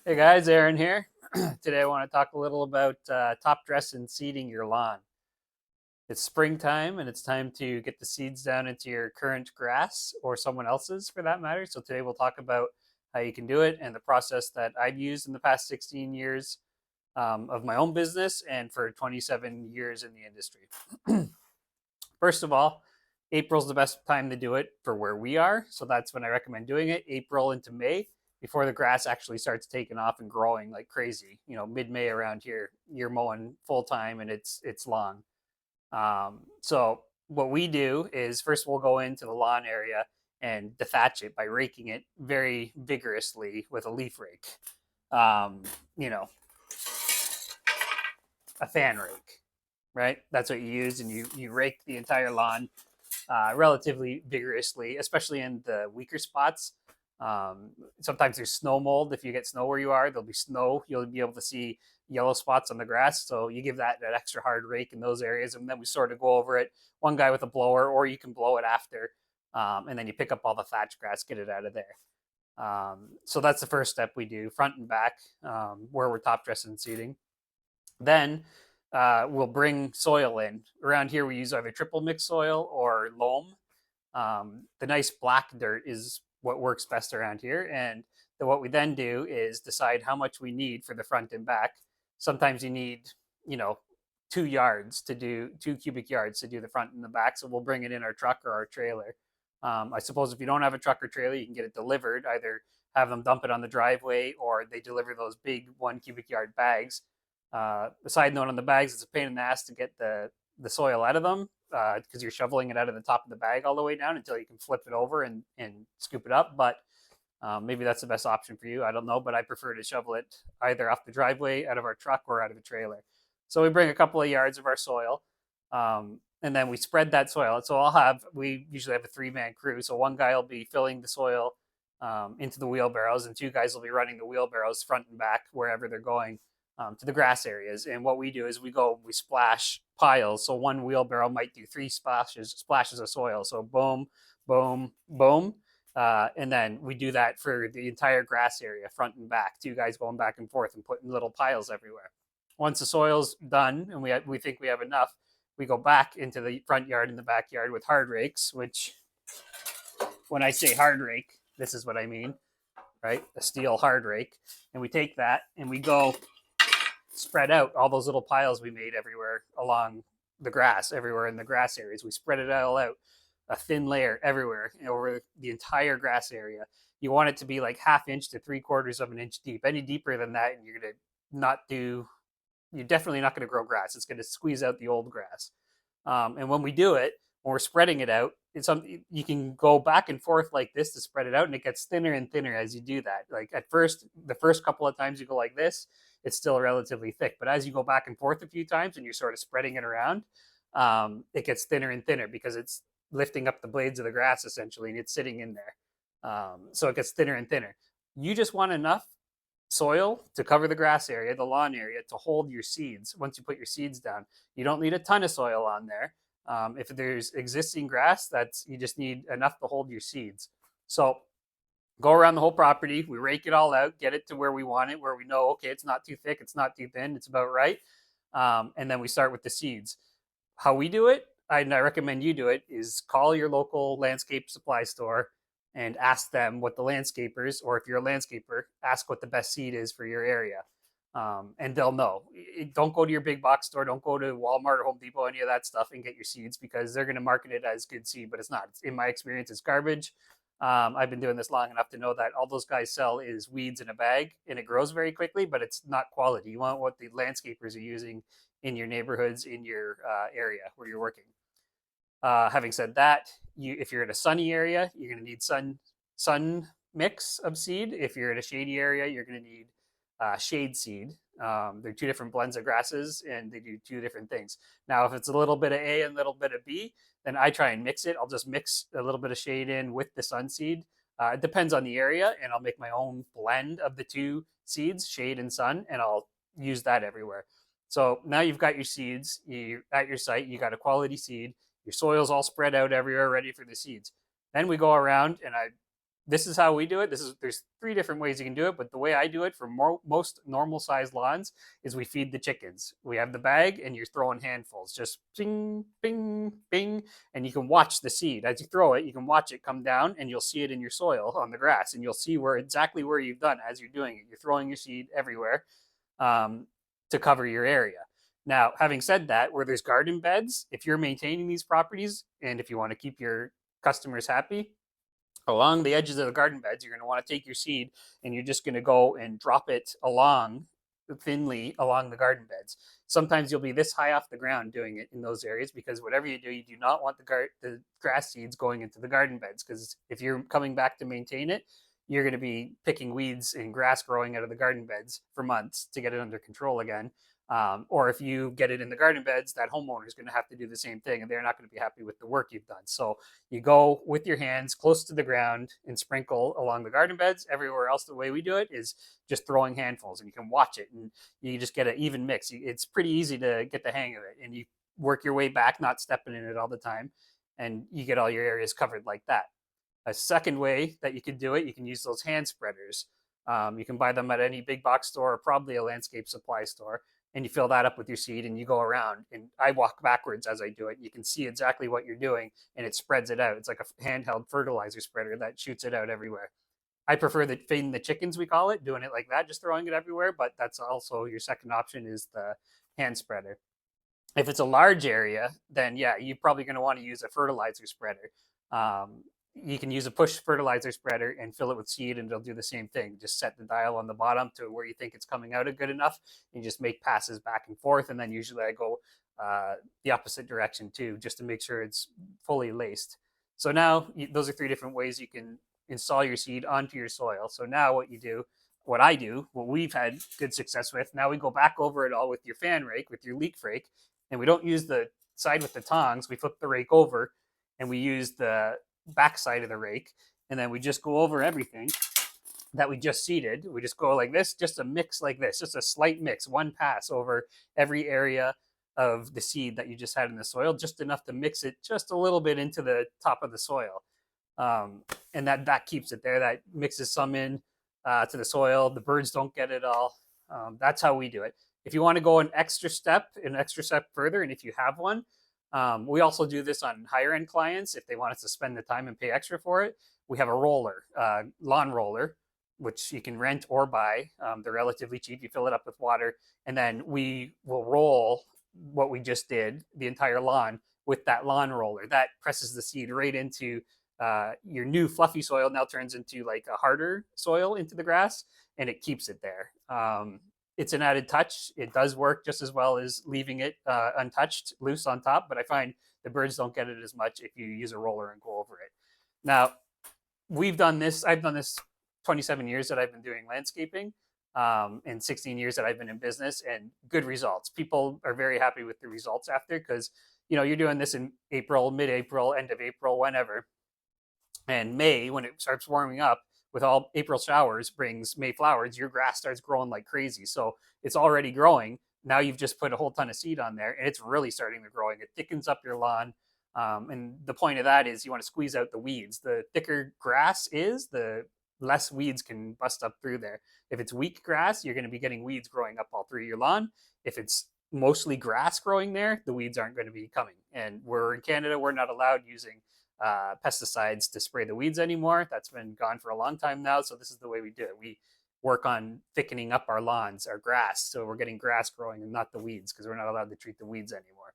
Hey guys, Aaron here. Today I want to talk a little about top dress and seeding your lawn. It's springtime and it's time to get the seeds down into your current grass or someone else's for that matter. So today we'll talk about how you can do it and the process that I've used in the past 16 years of my own business and for 27 years in the industry. First of all, April's the best time to do it for where we are. So that's when I recommend doing it, April into May, before the grass actually starts taking off and growing like crazy. You know, mid-May around here, you're mowing full time and it's long. So what we do is first we'll go into the lawn area and dethatch it by raking it very vigorously with a leaf rake. Um, you know, a fan rake, right? That's what you use, and you rake the entire lawn relatively vigorously, especially in the weaker spots. Sometimes there's snow mold. If you get snow where you are, there'll be snow. You'll be able to see yellow spots on the grass. So you give that extra hard rake in those areas, and then we sort of go over it. One guy with a blower, or you can blow it after, and then you pick up all the thatch grass, get it out of there. So that's the first step we do, front and back, where we're top dressing and seeding. Then we'll bring soil in. Around here, we use either triple mix soil or loam. The nice black dirt is what works best around here. And what we then do is decide how much we need for the front and back. Sometimes you need, you know, 2 yards to do 2 cubic yards to do the front and the back. So we'll bring it in our truck or our trailer. I suppose if you don't have a truck or trailer, you can get it delivered. Either have them dump it on the driveway or they deliver those big 1 cubic yard bags. A side note on the bags, it's a pain in the ass to get the soil out of them because you're shoveling it out of the top of the bag all the way down until you can flip it over and scoop it up. But maybe that's the best option for you. I don't know, but I prefer to shovel it either off the driveway, out of our truck, or out of the trailer. So we bring a couple of yards of our soil, and then we spread that soil. So we usually have a 3-man crew. So one guy will be filling the soil into the wheelbarrows, and 2 guys will be running the wheelbarrows front and back wherever they're going to the grass areas. And what we do is we splash piles. So one wheelbarrow might do 3 splashes of soil. So boom, boom, boom. And then we do that for the entire grass area, front and back, 2 guys going back and forth and putting little piles everywhere. Once the soil's done and we think we have enough, we go back into the front yard and the backyard with hard rakes, which when I say hard rake, this is what I mean, right? A steel hard rake. And we take that and we go spread out all those little piles we made everywhere along the grass, everywhere in the grass areas. We spread it all out, a thin layer everywhere over the entire grass area. You want it to be like 1/2 inch to 3/4 of an inch deep. Any deeper than that, and you're definitely not going to grow grass. It's going to squeeze out the old grass. And when we do it, when we're spreading it out, you can go back and forth like this to spread it out, and it gets thinner and thinner as you do that. Like at first, the first couple of times you go like this, it's still relatively thick. But as you go back and forth a few times and you're sort of spreading it around, it gets thinner and thinner because it's lifting up the blades of the grass essentially, and it's sitting in there. So it gets thinner and thinner. You just want enough soil to cover the grass area, the lawn area, to hold your seeds once you put your seeds down. You don't need a ton of soil on there. If there's existing grass, you just need enough to hold your seeds. So go around the whole property. We rake it all out, get it to where we want it, where we know, okay, it's not too thick, it's not too thin, it's about right. And then we start with the seeds. How we do it, and I recommend you do it, is call your local landscape supply store and ask them what the landscapers, or if you're a landscaper, ask what the best seed is for your area. And they'll know. Don't go to your big box store. Don't go to Walmart or Home Depot, any of that stuff, and get your seeds because they're going to market it as good seed, but it's not. In my experience, it's garbage. I've been doing this long enough to know that all those guys sell is weeds in a bag, and it grows very quickly, but it's not quality. You want what the landscapers are using in your neighborhoods, in your area where you're working. Having said that, if you're in a sunny area, you're going to need sun mix of seed. If you're in a shady area, you're going to need shade seed. They're 2 different blends of grasses, and they do 2 different things. Now, if it's a little bit of A and a little bit of B, then I try and mix it. I'll just mix a little bit of shade in with the sun seed. It depends on the area, and I'll make my own blend of the 2 seeds, shade and sun, and I'll use that everywhere. So now you've got your seeds at your site. You got a quality seed. Your soil's all spread out everywhere, ready for the seeds. Then we go around and I this is how we do it. There's 3 different ways you can do it, but the way I do it for most normal sized lawns is we feed the chickens. We have the bag, and you're throwing handfuls, just bing, bing, bing, and you can watch the seed as you throw it. You can watch it come down, and you'll see it in your soil on the grass, and you'll see where exactly where you've done as you're doing it. You're throwing your seed everywhere um, to cover your area. Now, having said that, where there's garden beds, if you're maintaining these properties and if you want to keep your customers happy, along the edges of the garden beds, you're going to want to take your seed and you're just going to go and drop it along thinly along the garden beds. Sometimes you'll be this high off the ground doing it in those areas because whatever you do not want the grass seeds going into the garden beds, because if you're coming back to maintain it, you're going to be picking weeds and grass growing out of the garden beds for months to get it under control again. Or if you get it in the garden beds, that homeowner is going to have to do the same thing, and they're not going to be happy with the work you've done. So you go with your hands close to the ground and sprinkle along the garden beds. Everywhere else, the way we do it is just throwing handfuls, and you can watch it, and you just get an even mix. It's pretty easy to get the hang of it, and you work your way back, not stepping in it all the time, and you get all your areas covered like that. A second way that you can do it, you can use those hand spreaders. You can buy them at any big box store or probably a landscape supply store, and you fill that up with your seed and you go around. And I walk backwards as I do it. You can see exactly what you're doing, and it spreads it out. It's like a handheld fertilizer spreader that shoots it out everywhere. I prefer the feeding the chickens, we call it, doing it like that, just throwing it everywhere. But that's also your second option is the hand spreader. If it's a large area, then yeah, you're probably going to want to use a fertilizer spreader. You can use a push fertilizer spreader and fill it with seed, and it'll do the same thing. Just set the dial on the bottom to where you think it's coming out good enough, and just make passes back and forth. And then usually I go the opposite direction too, just to make sure it's fully laced. So now those are 3 different ways you can install your seed onto your soil. So now what I do, what we've had good success with, now we go back over it all with your fan rake, with your leaf rake, and we don't use the side with the tongs. We flip the rake over, and we use the back side of the rake, and then we just go over everything that we just seeded. We just go like this, just a mix like this, just a slight mix, one pass over every area of the seed that you just had in the soil, just enough to mix it just a little bit into the top of the soil. And that keeps it there. That mixes some in to the soil. The birds don't get it all. That's how we do it. If you want to go an extra step further, and if you have one, we also do this on higher end clients if they want us to spend the time and pay extra for it. We have a roller, lawn roller, which you can rent or buy. They're relatively cheap. You fill it up with water, and then we will roll what we just did, the entire lawn, with that lawn roller. That presses the seed right into your new fluffy soil. Now turns into like a harder soil into the grass, and it keeps it there. It's an added touch. It does work just as well as leaving it untouched, loose on top, but I find the birds don't get it as much if you use a roller and go over it. Now, I've done this 27 years that I've been doing landscaping, and 16 years that I've been in business, and good results. People are very happy with the results after, because you're doing this in April, mid-April, end of April, whenever. And May, when it starts warming up, with all April showers brings May flowers, your grass starts growing like crazy. So it's already growing. Now you've just put a whole ton of seed on there, and it's really starting to grow. It thickens up your lawn. And the point of that is you want to squeeze out the weeds. The thicker grass is, the less weeds can bust up through there. If it's weak grass, you're going to be getting weeds growing up all through your lawn. If it's mostly grass growing there, the weeds aren't going to be coming. And we're in Canada, we're not allowed using pesticides to spray the weeds anymore. That's been gone for a long time now. So this is the way we do it. We work on thickening up our lawns, our grass. So we're getting grass growing and not the weeds, because we're not allowed to treat the weeds anymore.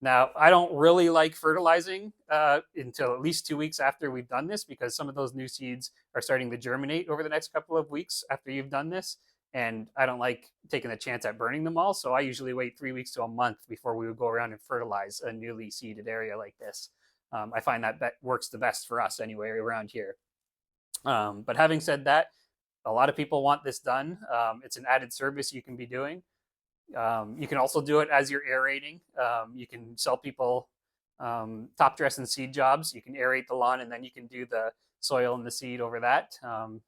Now, I don't really like fertilizing until at least 2 weeks after we've done this, because some of those new seeds are starting to germinate over the next couple of weeks after you've done this. And I don't like taking the chance at burning them all. So I usually wait 3 weeks to a month before we would go around and fertilize a newly seeded area like this. I find that works the best for us anyway around here. But having said that, a lot of people want this done. It's an added service you can be doing. You can also do it as you're aerating. You can sell people top dress and seed jobs. You can aerate the lawn, and then you can do the soil and the seed over that.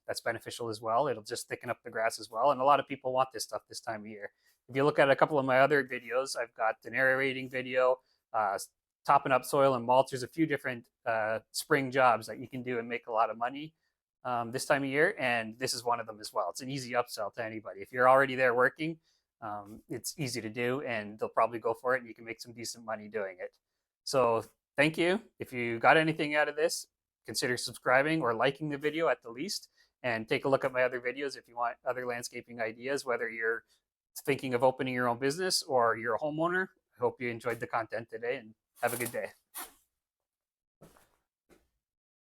That's beneficial as well. It'll just thicken up the grass as well. And a lot of people want this stuff this time of year. If you look at a couple of my other videos, I've got an aerating video, topping up soil and mulch. There's a few different spring jobs that you can do and make a lot of money. this time of year, and this is one of them as well. It's an easy upsell to anybody. If you're already there working, it's easy to do, and they'll probably go for it, and you can make some decent money doing it. So thank you. If you got anything out of this, consider subscribing or liking the video at the least, and take a look at my other videos if you want other landscaping ideas, whether you're thinking of opening your own business or you're a homeowner. I hope you enjoyed the content today, and have a good day.